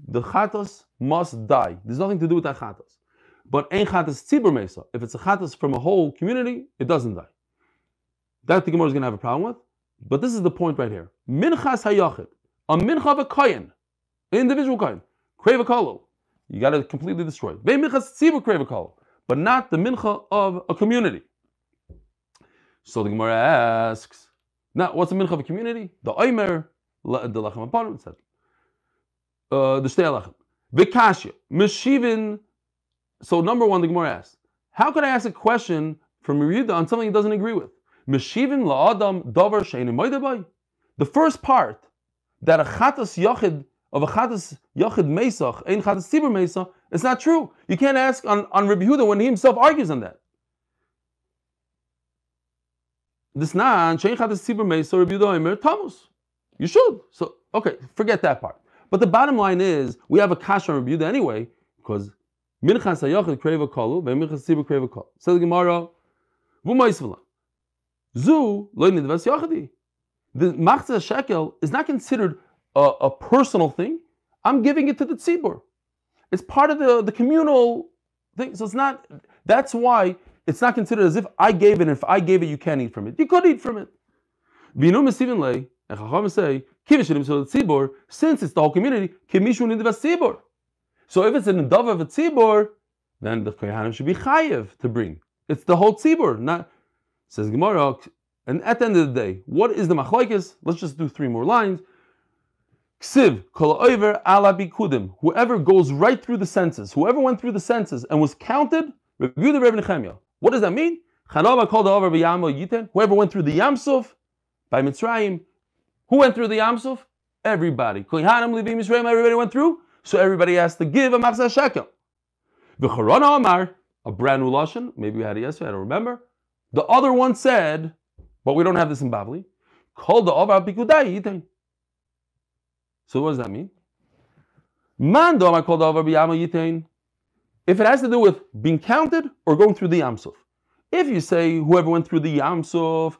the chatos must die. There's nothing to do with that chatos. But ein chatos tzibur mesa. If it's a chatos from a whole community, it doesn't die. That the Gemara is going to have a problem with. But this is the point right here. Minchas hayachid, a mincha of a kohen, an individual kohen, crave a kolol. You got to completely destroy it. But not the mincha of a community. So the Gemara asks, now what's the mincha of a community? The omer, the lachem apanu, etc. The shtei lachem. Vikashya, meshivin. So number 1, the Gemara asks, how could I ask a question from Yehuda on something he doesn't agree with? Meshivin la'adam davar she'einu moedeh bay. The first part, that a chatas yachid of a chatas yachid mesach, ein chatas tzibur mesach, it's not true. You can't ask on Rabbi Yehuda when he himself argues on that. this nan shein chatas tzibur meis or Rabbi Eliezer tamus. You should. So okay, forget that part. But the bottom line is we have a kasha on Rabbi Eliezer anyway because minchas hayachid kreva kalu, minchas tzibur kreva kalu. So the Gemara, v'maisvela, zu lo nidvas yachidi. The machzah shekel is not considered a personal thing. I'm giving it to the tzibur. It's part of the communal thing. So it's not. That's why it's not considered as if I gave it. And if I gave it, you can't eat from it. You could eat from it. V'inu mesivin lei, and Chacham say, kivishim so the tzibur, since it's the whole community, kimishu nidvas tzibur. So if it's an nadav of a tzibur, then the kohanim should be chayev to bring. It's the whole tzibur. Not says Gemara. And at the end of the day, what is the machlokes? Let's just do 3 more lines. Ksiv kol over ala bikudim. Whoever goes right through the senses, whoever went through the senses and was counted, review the Rebbe Nechemia. What does that mean? Whoever went through the Yamsuf by Mitzrayim. Who went through the Yamsuf? Everybody. Everybody went through. So everybody has to give a machzah shekel. V'charana Amar, a brand new lashon. Maybe we had it yesterday. I don't remember. The other one said, but we don't have this in Bavli. Called the Ovar Pikudai Yitain. So what does that mean? Man do I call the Ovar B'Yama Yitain. If it has to do with being counted or going through the Yamsuf. If you say whoever went through the Yamsuf,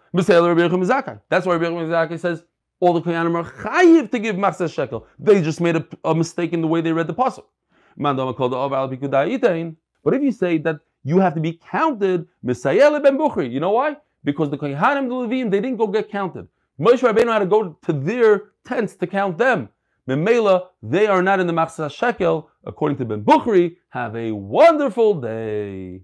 that's why Rabbi Eliezer says all the Kohanim are chayiv to give machzah shekel. They just made a mistake in the way they read the pasuk. Man do I call the Ovar Pikudai Yitain. But if you say that you have to be counted, you know why? Because the Kohanim, the Levim, they didn't go get counted. Moshe Rabbeinu had to go to their tents to count them. Memela, they are not in the Machzah Shekel, according to Ben Bukhari. Have a wonderful day.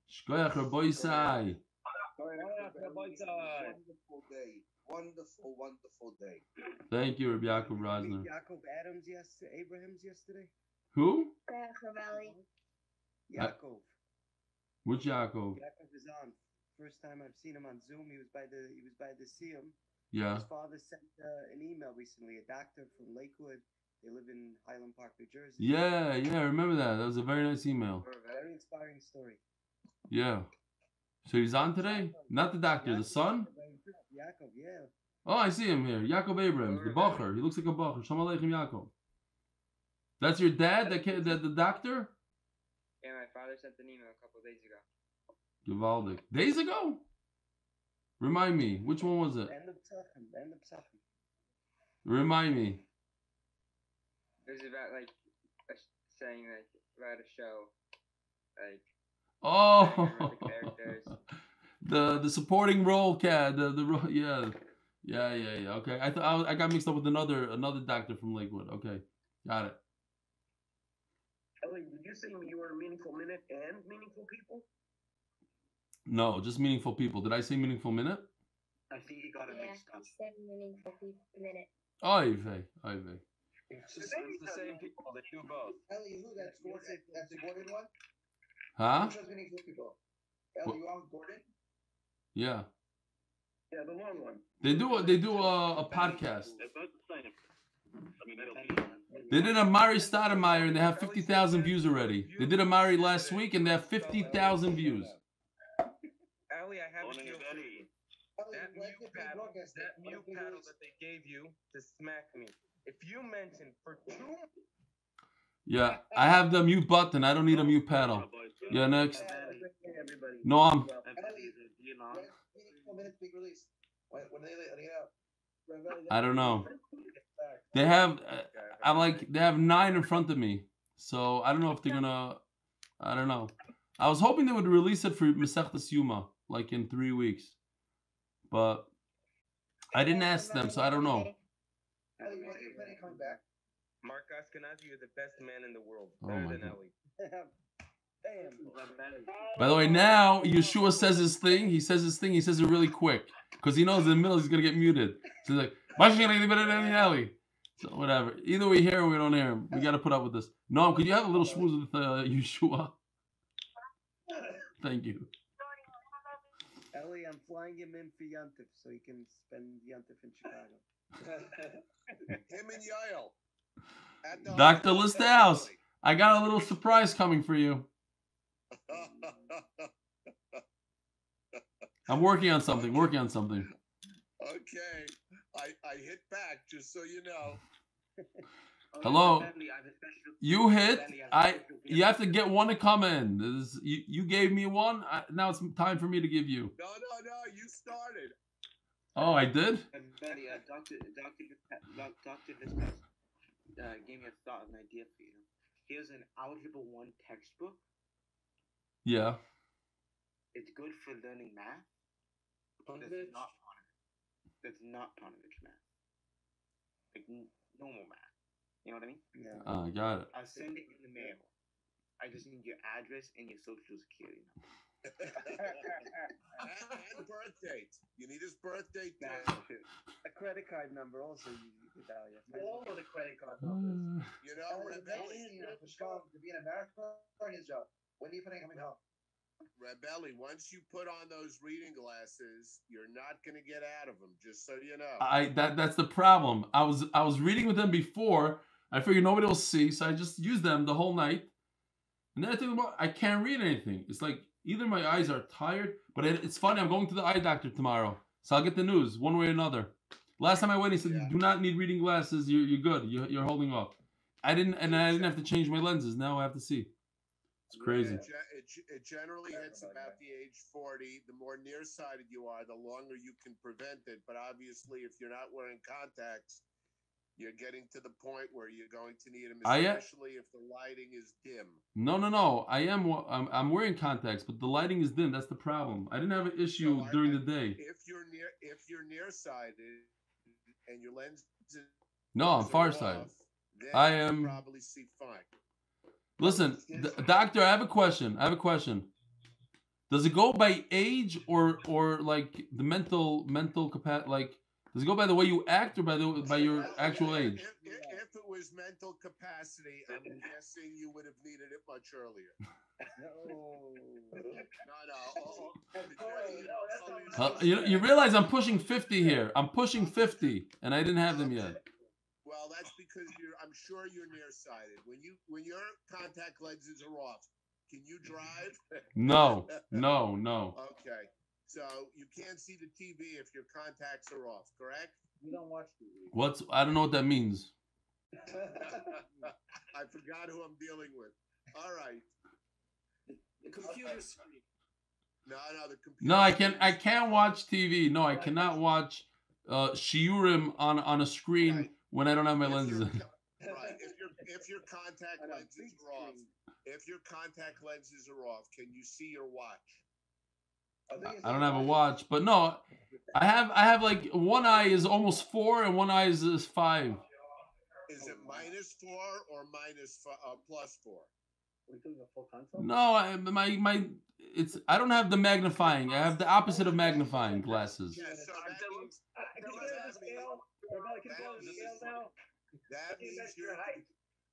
Shkoyach Rabbi Sai. Wonderful day. Thank you, Rabbi Yaakov Rosner. Yaakov Adams yesterday, Abraham's yesterday. Who? Yaakov. Which Yaakov? Yaakov is on. First time I've seen him on Zoom. He was by the Siyum. Yeah. His father sent an email recently. A doctor from Lakewood. They live in Highland Park, New Jersey. Yeah, I remember that. That was a very nice email. Very inspiring story. Yeah. So he's on today? Not the doctor, the son? Yaakov, yeah. Oh, I see him here. Yaakov Abrams, the Bacher. He looks like a Bacher. Shalom Aleichem Yaakov. That's your dad, the doctor? Yeah, my father sent an email a couple of days ago. Givaldic. Days ago? Remind me. Which one was it? End of Psachim. Remind me. It was about, saying, about a show. Oh, the characters. the supporting role cat. Yeah. Okay, I got mixed up with another doctor from Lakewood. Okay, got it. Eli, did you say you were a meaningful minute and meaningful people? No, just meaningful people. Did I say meaningful minute? I think you got it mixed up. Yeah, 7 meaningful people minute. Oy vey. It's the same people that do both. Eli, who? That's the Gordon one? Huh? Which one's meaningful people? Eli, you on with Gordon? Yeah. Yeah, the long one. They do a podcast. They're both the same. I mean, They did a Mari Stoudemire and they have 50,000 views already. They did a Mari last week and they have 50,000 views. Ali, I have a deal for you. That mute paddle that they gave you to smack me. If you mention for 2... Yeah, I have the mute button. I don't need a mute paddle. Yeah, next. No, I'm... I don't know. They have... they have 9 in front of me. So, I don't know if they're gonna... I don't know. I was hoping they would release it for Masechtas Yuma, in 3 weeks. But I didn't ask them, so I don't know. coming back. Mark Ashkenazi, you're the best man in the world. Oh Better my than God. Eli. By the way, now Yeshua says his thing. He says his thing. He says it really quick because he knows in the middle he's gonna get muted. So he's like, Eli. So whatever. Either we hear him or we don't hear him. We got to put up with this. No, could you have a little schmooze with Yeshua? Thank you. Eli, I'm flying him in for Yontif so he can spend Yontif in Chicago. Him and Yael. Dr. Listhouse, I got a little surprise coming for you. I'm working on something. Okay. I hit back just so you know. Hello. You hit. You have to get one to come in. You gave me one. Now it's time for me to give you. No. You started. Oh, I did? Dr. Listhouse gave me a thought, an idea for you. Here's an Algebra 1 textbook. Yeah. It's good for learning math. That's not Ponovich math. Like normal math. You know what I mean? Yeah. I got it. I'll send it in the mail. I just need your address and your social security number. and birth date. You need his birth date. A credit card number also. All of the credit card numbers. You know, Rebelli, for Shkalim to be in America or his job. When are you planning coming home? Rebelli, once you put on those reading glasses, you're not going to get out of them. Just so you know. That's the problem. I was reading with them before. I figured nobody will see, so I just used them the whole night. And then I think about I can't read anything. It's like either my eyes are tired, but it's funny. I'm going to the eye doctor tomorrow, so I'll get the news one way or another. Last time I went, he said you do not need reading glasses. You're good. You're holding up. I didn't have to change my lenses. Now I have to see. It's crazy. It generally hits about the age 40. The more nearsighted you are, the longer you can prevent it. But obviously, if you're not wearing contacts, you're getting to the point where you're going to need them, especially if the lighting is dim. No. I'm wearing contacts, but the lighting is dim. That's the problem. I didn't have an issue during the day. If you're nearsighted and your lens no, I'm farsighted. I am probably see fine. Listen, doctor, I have a question. Does it go by age or like the mental capacity? Like, does it go by the way you act or by your actual age? If it was mental capacity, I'm guessing you would have needed it much earlier. No. You realize I'm pushing 50 here. I'm pushing 50, and I didn't have them yet. Well, that's because I'm sure you're nearsighted. When your contact lenses are off, can you drive? No. Okay. So you can't see the TV if your contacts are off, correct? You don't watch TV. I don't know what that means. I forgot who I'm dealing with. All right. The computer screen. No, the computer. No, I can't watch TV. No, I cannot watch shiurim on a screen. Right. When I don't have my lenses in. Right. If your contact lenses are off, can you see your watch? I don't have a watch, but no, I have like one eye is almost 4 and one eye is 5. Is it -4 or +4? We're doing a full console? No, I don't have the magnifying. I have the opposite of magnifying glasses. Yeah, so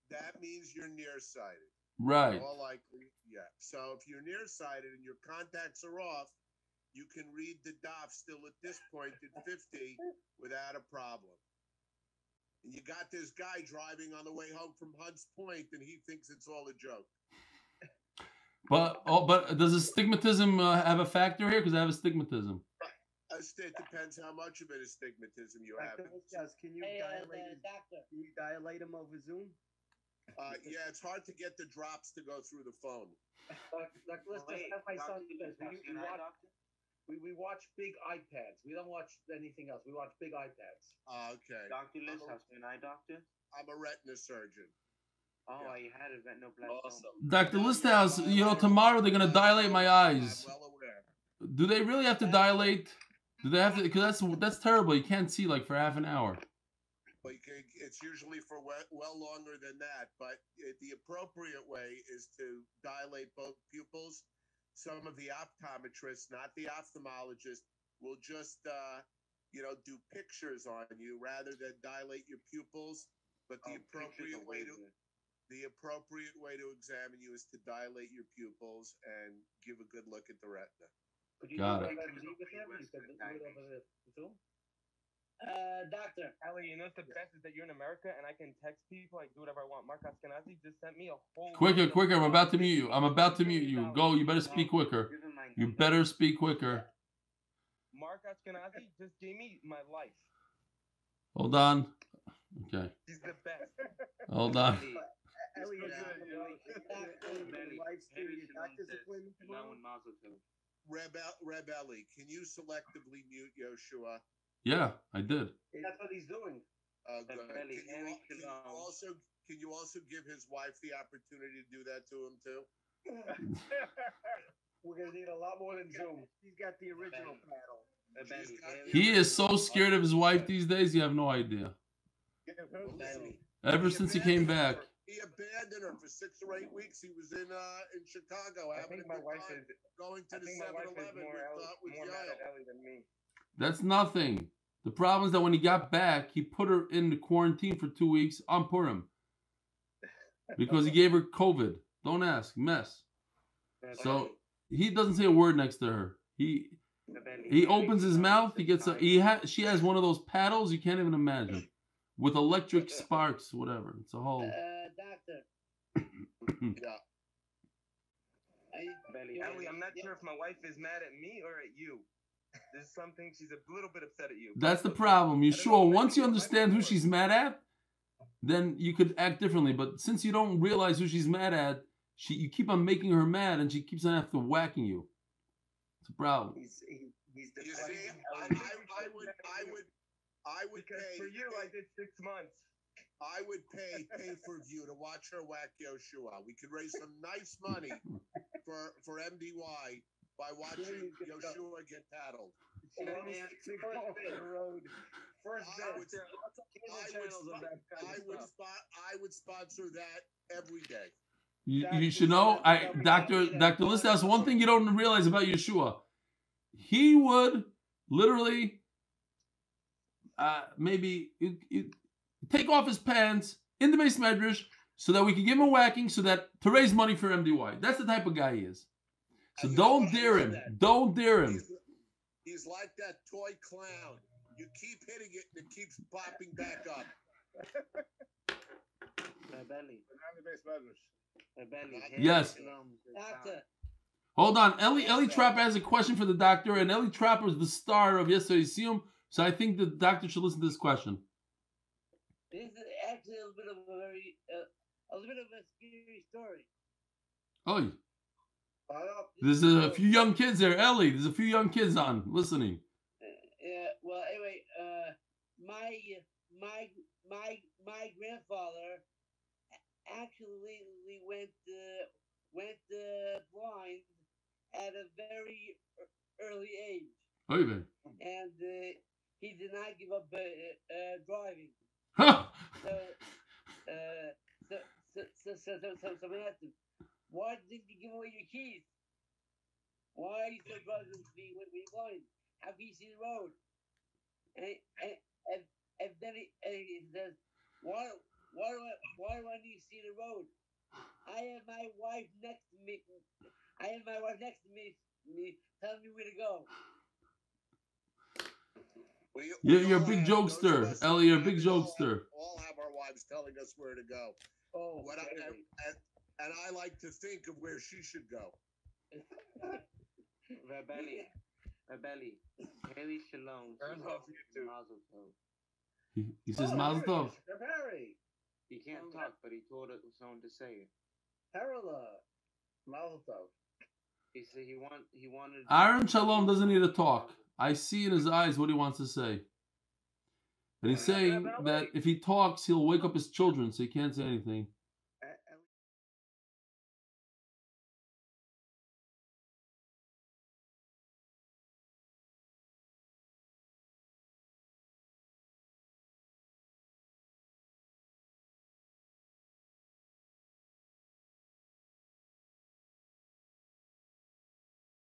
that means you're nearsighted. Right. More likely, yeah. So if you're nearsighted and your contacts are off, you can read the daf still at this point at 50 without a problem. And you got this guy driving on the way home from Hunts Point, and he thinks it's all a joke. But does astigmatism have a factor here? Because I have astigmatism. It depends how much of it is astigmatism you have. Can you dilate him over Zoom? Yeah, it's hard to get the drops to go through the phone. We watch big iPads. We don't watch anything else. We watch big iPads. Okay. Dr. Listhouse, an eye doctor? I'm a retina surgeon. Oh, yeah. You had a retinoplasty. Awesome. Dr. Listhouse, tomorrow they're going to dilate my eyes. I'm well aware. Do they really have to dilate? Do they have to? Because that's terrible. You can't see like for half an hour. But it's usually for well longer than that. But the appropriate way is to dilate both pupils. Some of the optometrists, not the ophthalmologist, will just do pictures on you rather than dilate your pupils. But the appropriate way to examine you is to dilate your pupils and give a good look at the retina. Got it. Doctor. Ellie, you know what's the best is that you're in America and I can text people. I can do whatever I want. Mark Ashkenazi just sent me a whole... Quicker. I'm about to mute you. Go. You better speak quicker. You better speak quicker. Mark Ashkenazi just gave me my life. Hold on. Okay. He's the best. Hold on. Reb Eli, can you selectively mute Yoshua? Yeah, I did. That's what he's doing. Good. Can you also give his wife the opportunity to do that to him too? We're gonna need a lot more than Zoom. He's got the original paddle. He is so scared of his wife these days. You have no idea. Ever since he came back. He abandoned her for 6 or 8 weeks. He was in Chicago having a good time, going to the 7-Eleven with Yael. Than me. That's nothing. The problem is that when he got back, he put her in the quarantine for 2 weeks on Purim because he gave her COVID. Don't ask, mess. So he doesn't say a word next to her. He opens his mouth. She has one of those paddles you can't even imagine, with electric sparks, whatever. It's a whole. Doctor. Yeah. Ellie, I'm not sure if my wife is mad at me or at you. There's something she's a little bit upset at you. That's the problem. You sure once you understand who she's mad at, then you could act differently. But since you don't realize who she's mad at, you keep on making her mad, and she keeps on after whacking you. It's a problem. You see, I would because pay for you. I did 6 months. I would pay for view to watch her whack Yoshua. We could raise some nice money for MDY by watching Yoshua get paddled. I would sponsor that every day. You should know, Dr. Listas, one thing you don't realize about Yeshua, he would literally maybe take off his pants in the base medrash so that we can give him a whacking to raise money for MDY. That's the type of guy he is. So don't dare him. Don't dare him. He's like that toy clown. You keep hitting it and it keeps popping back up. Yes. Hold on. Eli Trapper has a question for the doctor, and Eli Trapper is the star of Yesterday's Siyum, so I think the doctor should listen to this question. This is actually a little bit of a scary story. Oh, there's a few young kids there, Ellie. There's a few young kids on listening. Well, anyway, my grandfather actually went blind at a very early age. Oh, man. And he did not give up driving. So I asked him, why didn't you give away your keys? Why are you so driving with me when we're blind? How can you see the road? And then he says, why do I need to see the road? I have my wife next to me. Telling me where to go. You're a big jokester, Ellie. You're a big jokester. All have our wives telling us where to go. Oh, and I like to think of where she should go. Rebelli, Harry Shalom. He says Mazel Tov. He can't talk, but he told someone to say it. Parallel. Mazel Tov. He said he wanted. Aaron Shalom doesn't need to talk. I see in his eyes what he wants to say. And he's saying that if he talks, he'll wake up his children, so he can't say anything.